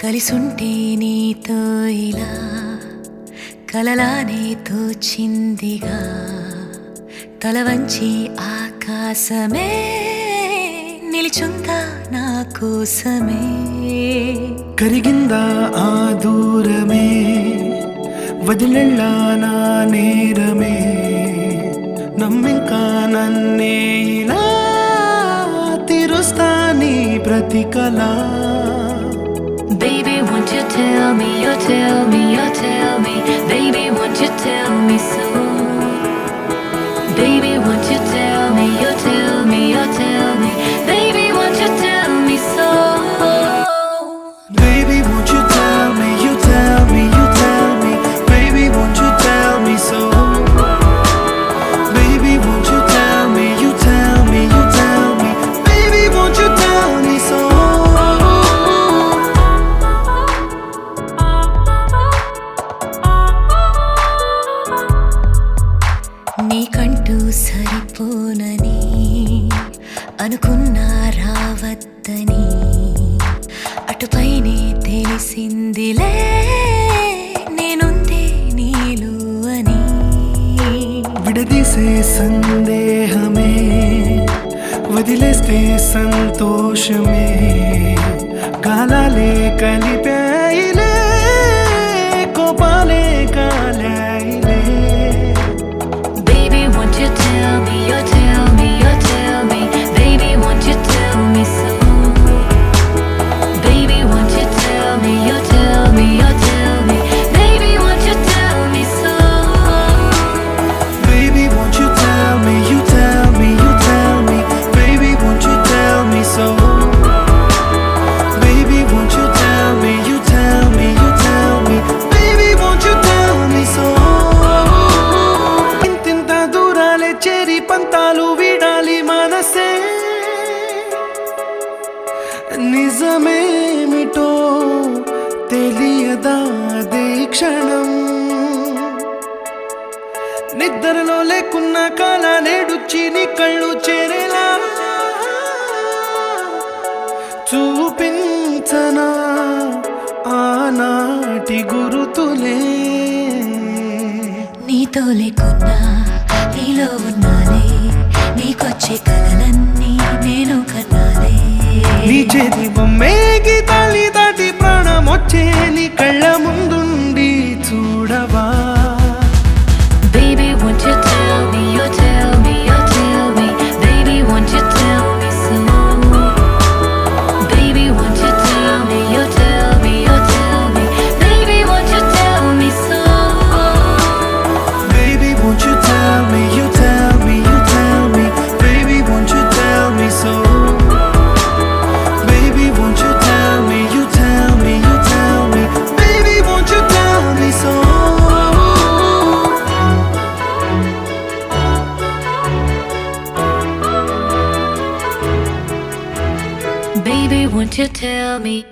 కలిసుంటే నీతో ఇలా కలలానే తోచిందిగా తల వంచి ఆకాశమే నిలిచుందా నా కోసమే కరిగిందా ఆ దూరమే వదిలెళ్ళా నా నేరమే నమ్మింకా నన్నే ఇలా తీరుస్తా నీ ప్రతి కళ Baby, won't you tell me, you tell me, you tell me Baby, won't you tell me so Baby, won't you tell me, you tell me, you tell me Baby, won't you tell me so Baby, won't you tell me, you tell me, you tell me Baby, won't you tell me so Baby, won't you tell me, you tell me, you tell me Baby, won't you tell me so నీకంటూ సరిపోనని అనుకున్నా రావద్దని అటుపైనే తెలిసిందిలే నేనుందే నీలో అని విడదీసే సందేహమే వదిలేస్తే సంతోషమే కాలాలే కలిపాయిలే కోపాలే కాలాయిలే Baby, won't you tell me, you tell me, you tell me Baby, won't you tell me so Baby, won't you tell me, you tell me, you tell me Baby, won't you tell me so Baby, won't you tell me, you tell me, you tell me Baby, won't you tell me so Baby, won't you tell me, you tell me, you tell me Baby, won't you tell me so ఇంతింత దూరాలే చేరి పంతాలు వీడాలి మనసే నిజమేమిటో తెలియదా అదే క్షణం నిద్రలో లేకున్న కాల నేడుచ్చి నీ కళ్ళు చేరేలా చూపించనా ఆనాటి గురుతులే నీతో లేకున్నా నీలో ఉన్నాలే నీకొచ్చే కలలన్నీ నేను కన్నాలే నీ చేతి బొమ్మే గీతాలి దాటి ప్రాణం వచ్చే నీ కళ్ళ ముందుండి చూడవా Baby, won't you tell me, you tell me, you tell me Baby, won't you tell me so Baby, won't you tell me, you tell me, you tell me Baby, won't you tell me so Baby, won't you tell me, you tell me, you tell me Baby, won't you tell me so Baby, won't you tell me, you tell me, you tell me Baby, won't you tell me so Baby, won't you tell me